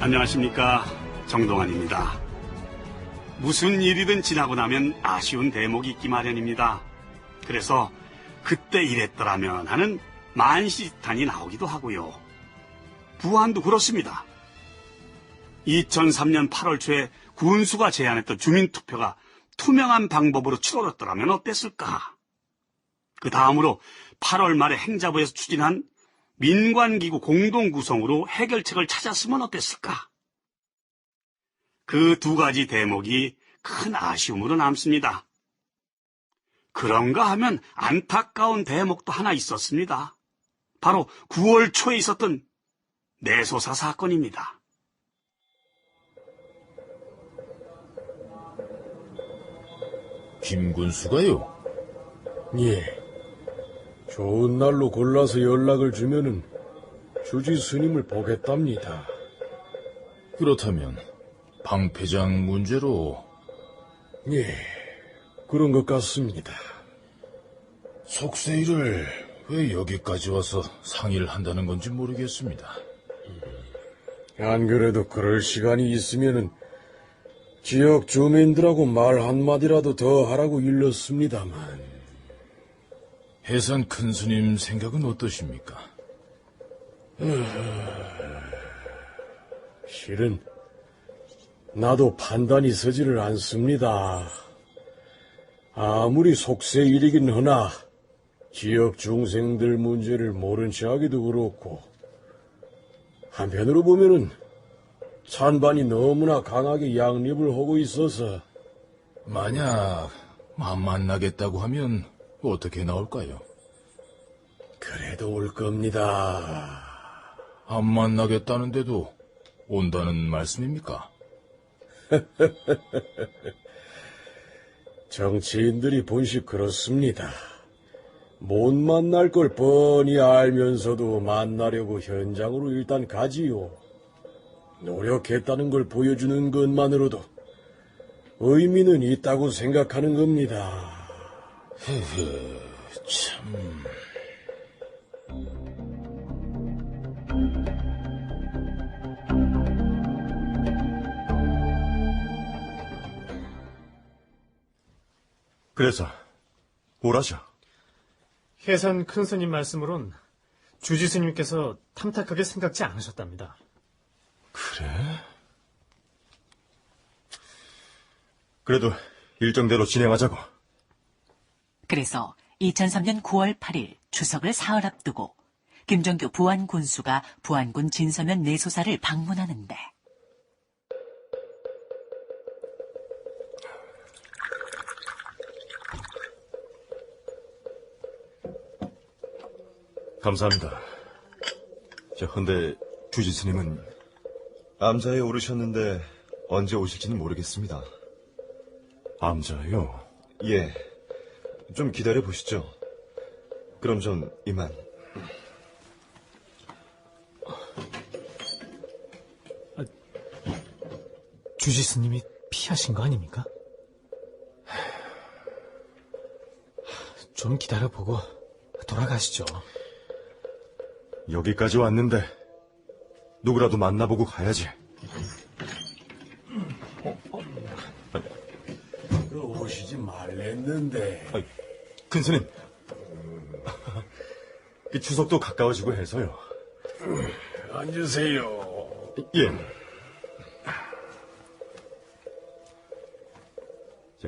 안녕하십니까, 정동환입니다. 무슨 일이든 지나고 나면 아쉬운 대목이 있기 마련입니다. 그래서 그때 이랬더라면 하는 만시탄이 나오기도 하고요. 부안도 그렇습니다. 2003년 8월 초에 군수가 제안했던 주민투표가 투명한 방법으로 치러졌더라면 어땠을까? 그 다음으로 8월 말에 행자부에서 추진한 민관기구 공동구성으로 해결책을 찾았으면 어땠을까? 그 두 가지 대목이 큰 아쉬움으로 남습니다. 그런가 하면 안타까운 대목도 하나 있었습니다. 바로 9월 초에 있었던 내소사 사건입니다. 김군수가요? 예. 좋은 날로 골라서 연락을 주면은 주지 스님을 보겠답니다. 그렇다면 방패장 문제로. 예, 그런 것 같습니다. 속세일을 왜 여기까지 와서 상의를 한다는 건지 모르겠습니다. 안 그래도 그럴 시간이 있으면은 지역 주민들하고 말 한마디라도 더 하라고 일렀습니다만. 해산 큰스님 생각은 어떠십니까? 실은 나도 판단이 서지를 않습니다. 아무리 속세일이긴 하나 지역 중생들 문제를 모른 체 하기도 그렇고, 한편으로 보면은 찬반이 너무나 강하게 양립을 하고 있어서. 만약 안 만나겠다고 하면 어떻게 나올까요? 그래도 올 겁니다. 안 만나겠다는데도 온다는 말씀입니까? 정치인들이 본식 그렇습니다. 못 만날 걸 뻔히 알면서도 만나려고 현장으로 일단 가지요. 노력했다는 걸 보여주는 것만으로도 의미는 있다고 생각하는 겁니다. 참... 그래서 뭐라죠? 해산 큰스님 말씀으론 주지스님께서 탐탁하게 생각지 않으셨답니다. 그래? 그래도 일정대로 진행하자고. 그래서 2003년 9월 8일 추석을 사흘 앞두고 김정규 부안 군수가 부안군 진서면 내소사를 방문하는데, 감사합니다. 근데 주지 스님은 암자에 오르셨는데 언제 오실지는 모르겠습니다. 암자요? 예. 좀 기다려 보시죠. 그럼 전 이만. 주지스님이 피하신 거 아닙니까? 좀 기다려보고 돌아가시죠. 여기까지 왔는데 누구라도 만나보고 가야지. 오시지 말랬는데. 큰 스님. 이 추석도 가까워지고 해서요. 앉으세요. 예.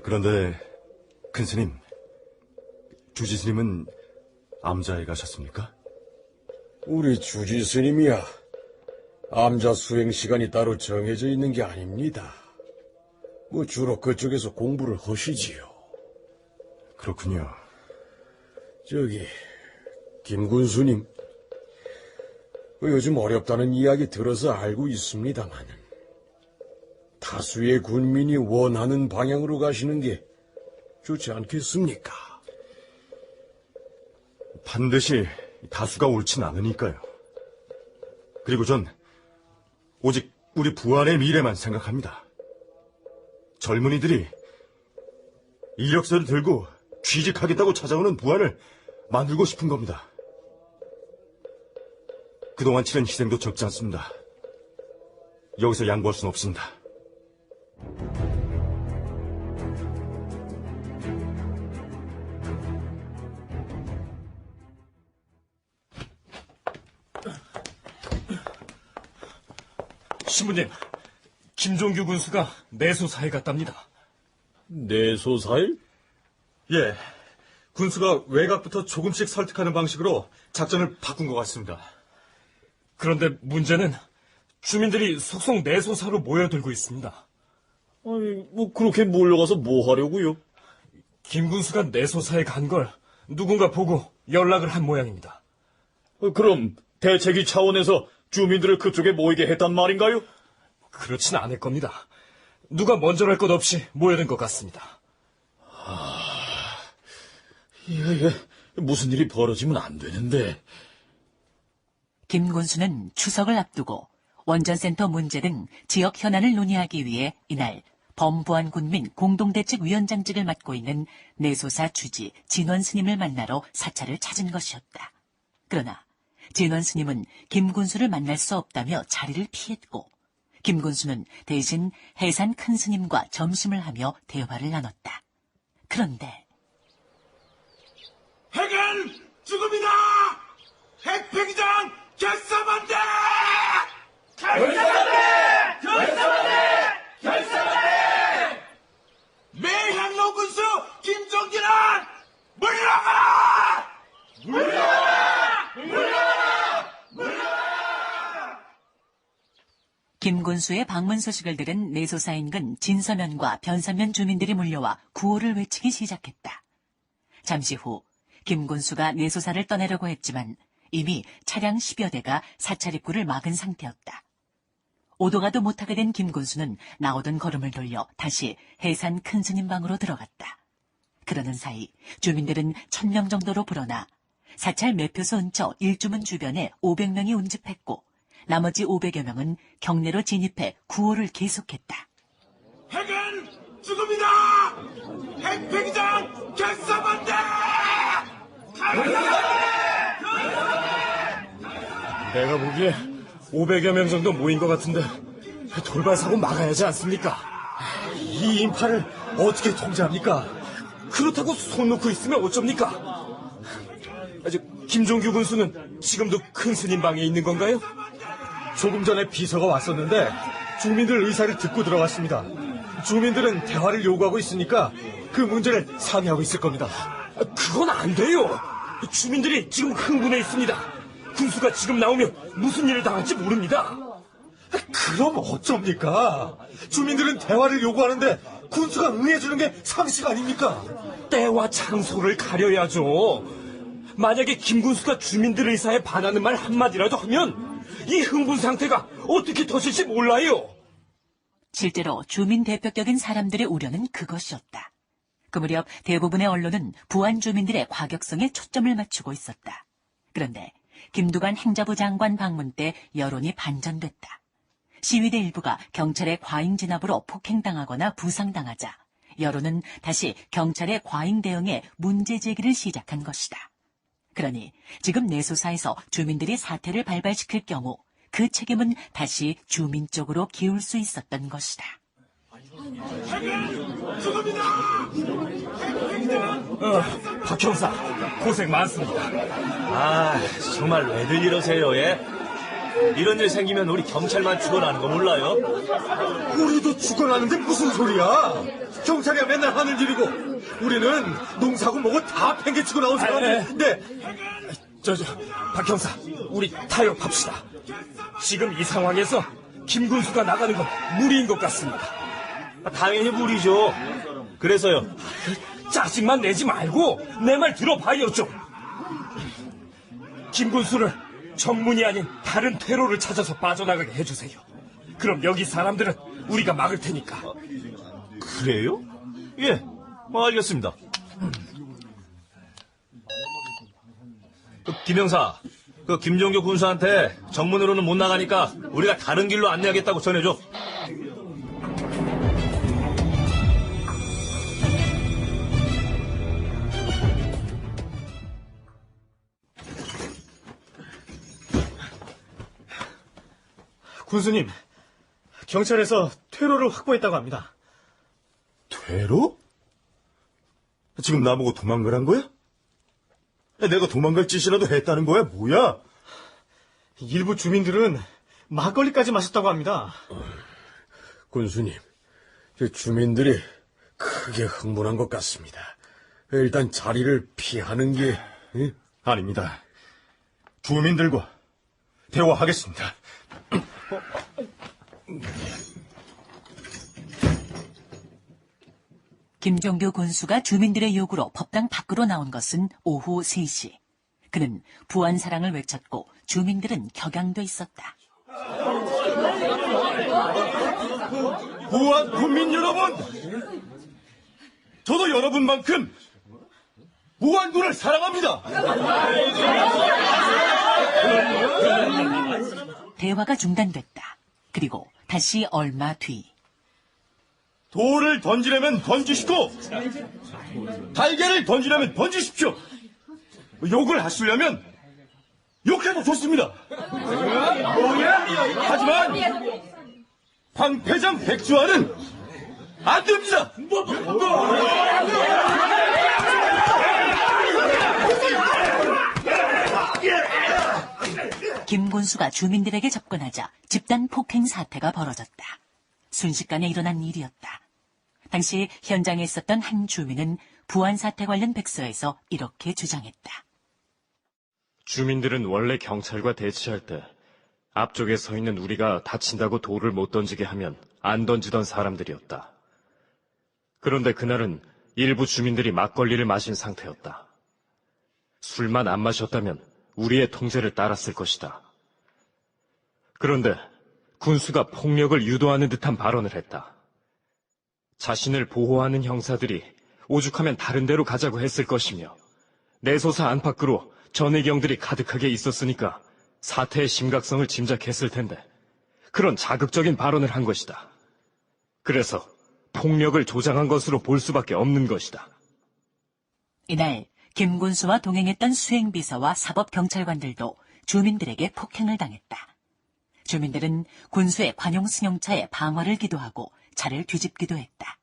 그런데 큰 스님, 주지 스님은 암자에 가셨습니까? 우리 주지 스님이야 암자 수행 시간이 따로 정해져 있는 게 아닙니다. 주로 그쪽에서 공부를 하시지요. 그렇군요. 저기 김군수님, 요즘 어렵다는 이야기 들어서 알고 있습니다만 다수의 군민이 원하는 방향으로 가시는 게 좋지 않겠습니까? 반드시 다수가 옳진 않으니까요. 그리고 전 오직 우리 부안의 미래만 생각합니다. 젊은이들이 이력서를 들고 취직하겠다고 찾아오는 부안을 만들고 싶은 겁니다. 그동안 치른 희생도 적지 않습니다. 여기서 양보할 수는 없습니다. 신부님, 김종규 군수가 내소사에 갔답니다. 내소사일? 예, 군수가 외곽부터 조금씩 설득하는 방식으로 작전을 바꾼 것 같습니다. 그런데 문제는 주민들이 속속 내소사로 모여들고 있습니다. 아니, 뭐 그렇게 몰려가서 뭐 하려고요? 김 군수가 내소사에 간 걸 누군가 보고 연락을 한 모양입니다. 그럼 대책위 차원에서 주민들을 그쪽에 모이게 했단 말인가요? 그렇진 않을 겁니다. 누가 먼저랄 것 없이 모여든 것 같습니다. 예, 무슨 일이 벌어지면 안 되는데. 김 군수는 추석을 앞두고 원전센터 문제 등 지역 현안을 논의하기 위해 이날 범부안군민 공동대책위원장직을 맡고 있는 내소사 주지 진원 스님을 만나러 사찰을 찾은 것이었다. 그러나 진원 스님은 김 군수를 만날 수 없다며 자리를 피했고 김 군수는 대신 해산 큰 스님과 점심을 하며 대화를 나눴다. 그런데 핵은 죽음이다! 핵폐기장 결사반대! 결사반대! 매향로 군수 김종진은 물러가라! 김 군수의 방문 소식을 들은 내소사 인근 진서면과 변산면 주민들이 몰려와 구호를 외치기 시작했다. 잠시 후 김 군수가 내소사를 떠나려고 했지만 이미 차량 10여 대가 사찰 입구를 막은 상태였다. 오도 가도 못하게 된 김 군수는 나오던 걸음을 돌려 다시 해산 큰 스님 방으로 들어갔다. 그러는 사이 주민들은 1000명 정도로 불어나 사찰 매표소 근처 일주문 주변에 500명이 운집했고 나머지 500여 명은 경내로 진입해 구호를 계속했다. 핵은 죽음이다! 핵폐기장 결사반대! 내가 보기에 500여 명 정도 모인 것 같은데 돌발 사고 막아야 하지 않습니까? 이 인파를 어떻게 통제합니까? 그렇다고 손 놓고 있으면 어쩝니까? 김종규 군수는 지금도 큰 스님 방에 있는 건가요? 조금 전에 비서가 왔었는데 주민들 의사를 듣고 들어갔습니다. 주민들은 대화를 요구하고 있으니까 그 문제를 상의하고 있을 겁니다. 그건 안 돼요. 주민들이 지금 흥분해 있습니다. 군수가 지금 나오면 무슨 일을 당할지 모릅니다. 그럼 어쩝니까? 주민들은 대화를 요구하는데 군수가 응해주는 게 상식 아닙니까? 때와 장소를 가려야죠. 만약에 김 군수가 주민들 의사에 반하는 말 한마디라도 하면 이 흥분 상태가 어떻게 터질지 몰라요. 실제로 주민 대표격인 사람들의 우려는 그것이었다. 그 무렵 대부분의 언론은 부안 주민들의 과격성에 초점을 맞추고 있었다. 그런데 김두관 행자부 장관 방문 때 여론이 반전됐다. 시위대 일부가 경찰의 과잉 진압으로 폭행당하거나 부상당하자 여론은 다시 경찰의 과잉 대응에 문제 제기를 시작한 것이다. 그러니 지금 내소사에서 주민들이 사태를 발발시킬 경우 그 책임은 다시 주민 쪽으로 기울 수 있었던 것이다. 박 형사, 고생 많습니다. 아, 정말 왜들 이러세요, 예? 이런 일 생기면 우리 경찰만 죽어나는 거 몰라요? 우리도 죽어나는데 무슨 소리야? 경찰이야 맨날 하는 일이고 우리는 농사고 뭐고 다 팽개치고 나온 사람인데. 박 형사, 우리 타협합시다. 지금 이 상황에서 김 군수가 나가는 건 무리인 것 같습니다. 당연히 무리죠. 그래서요. 짜증만 내지 말고 내 말 들어봐요 좀. 김 군수를 정문이 아닌 다른 퇴로를 찾아서 빠져나가게 해주세요. 그럼 여기 사람들은 우리가 막을 테니까. 그래요? 예, 알겠습니다. 김형사, 김종규 군수한테 정문으로는 못 나가니까 우리가 다른 길로 안내하겠다고 전해줘. 군수님, 경찰에서 퇴로를 확보했다고 합니다. 퇴로? 지금 나보고 도망가란 거야? 내가 도망갈 짓이라도 했다는 거야, 뭐야? 일부 주민들은 막걸리까지 마셨다고 합니다. 군수님, 주민들이 크게 흥분한 것 같습니다. 일단 자리를 피하는 게... 아닙니다. 주민들과 대화하겠습니다. 김종교 군수가 주민들의 요구로 법당 밖으로 나온 것은 오후 3시. 그는 부안 사랑을 외쳤고 주민들은 격양돼 있었다. 부안 국민 여러분! 저도 여러분만큼 부안군을 사랑합니다! 대화가 중단됐다. 그리고 다시 얼마 뒤. 돌을 던지려면 던지시고 달걀을 던지려면 던지십시오. 욕을 하시려면 욕해도 좋습니다. 하지만 황폐장 백주화는 안 됩니다. 김 군수가 주민들에게 접근하자 집단 폭행 사태가 벌어졌다. 순식간에 일어난 일이었다. 당시 현장에 있었던 한 주민은 부안 사태 관련 백서에서 이렇게 주장했다. 주민들은 원래 경찰과 대치할 때 앞쪽에 서 있는 우리가 다친다고 돌을 못 던지게 하면 안 던지던 사람들이었다. 그런데 그날은 일부 주민들이 막걸리를 마신 상태였다. 술만 안 마셨다면 우리의 통제를 따랐을 것이다. 그런데 군수가 폭력을 유도하는 듯한 발언을 했다. 자신을 보호하는 형사들이 오죽하면 다른 데로 가자고 했을 것이며 내소사 안팎으로 전해경들이 가득하게 있었으니까 사태의 심각성을 짐작했을 텐데 그런 자극적인 발언을 한 것이다. 그래서 폭력을 조장한 것으로 볼 수밖에 없는 것이다. 이날 김 군수와 동행했던 수행비서와 사법경찰관들도 주민들에게 폭행을 당했다. 주민들은 군수의 관용 승용차에 방화를 기도하고 차를 뒤집기도 했다.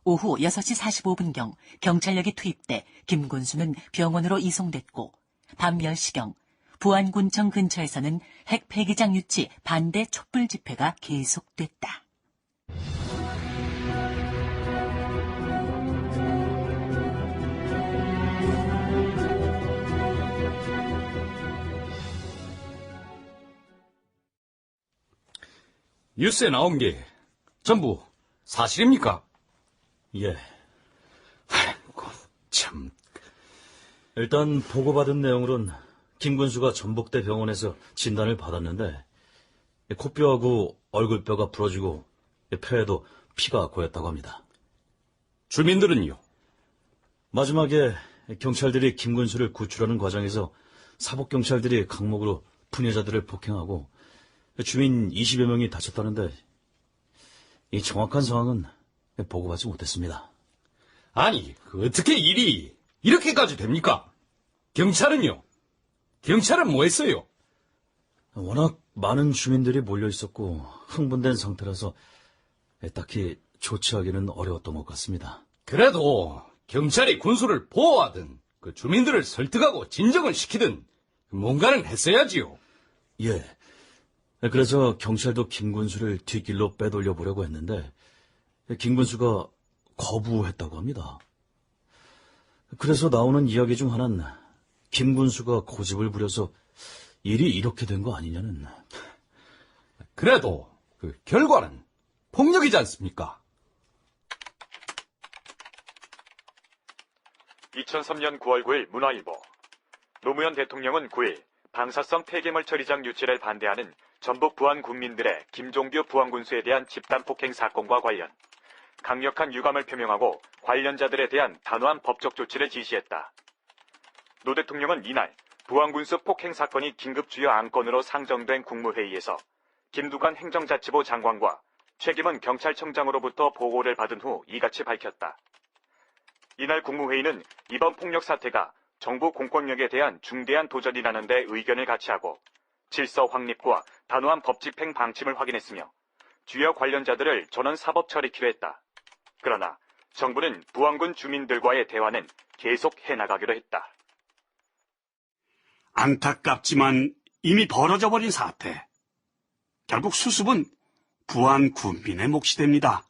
오후 6시 45분경 경찰력이 투입돼 김 군수는 병원으로 이송됐고 밤 10시경 부안군청 근처에서는 핵 폐기장 유치 반대 촛불 집회가 계속됐다. 뉴스에 나온 게 전부 사실입니까? 예. 아이고, 참. 일단 보고받은 내용으론 김 군수가 전북대 병원에서 진단을 받았는데 코뼈하고 얼굴뼈가 부러지고 폐에도 피가 고였다고 합니다. 주민들은요? 마지막에 경찰들이 김 군수를 구출하는 과정에서 사법경찰들이 강목으로 부녀자들을 폭행하고 주민 20여 명이 다쳤다는데 이 정확한 상황은 보고받지 못했습니다. 아니, 어떻게 일이 이렇게까지 됩니까? 경찰은요? 경찰은 뭐 했어요? 워낙 많은 주민들이 몰려 있었고 흥분된 상태라서 딱히 조치하기는 어려웠던 것 같습니다. 그래도 경찰이 군수를 보호하든 그 주민들을 설득하고 진정을 시키든 뭔가는 했어야지요. 예. 그래서 경찰도 김 군수를 뒷길로 빼돌려 보려고 했는데 김 군수가 거부했다고 합니다. 그래서 나오는 이야기 중 하나는 김 군수가 고집을 부려서 일이 이렇게 된 거 아니냐는. 그래도 그 결과는 폭력이지 않습니까? 2003년 9월 9일 문화일보. 노무현 대통령은 9일 방사성 폐기물 처리장 유치를 반대하는 전북 부안 군민들의 김종규 부안군수에 대한 집단 폭행 사건과 관련 강력한 유감을 표명하고 관련자들에 대한 단호한 법적 조치를 지시했다. 노 대통령은 이날 부안군수 폭행 사건이 긴급 주요 안건으로 상정된 국무회의에서 김두관 행정자치부 장관과 최기문 경찰청장으로부터 보고를 받은 후 이같이 밝혔다. 이날 국무회의는 이번 폭력 사태가 정부 공권력에 대한 중대한 도전이라는 데 의견을 같이하고 질서 확립과 단호한 법 집행 방침을 확인했으며 주요 관련자들을 전원 사법 처리키로 했다. 그러나 정부는 부안군 주민들과의 대화는 계속 해나가기로 했다. 안타깝지만 이미 벌어져 버린 사태. 결국 수습은 부안 군민의 몫이 됩니다.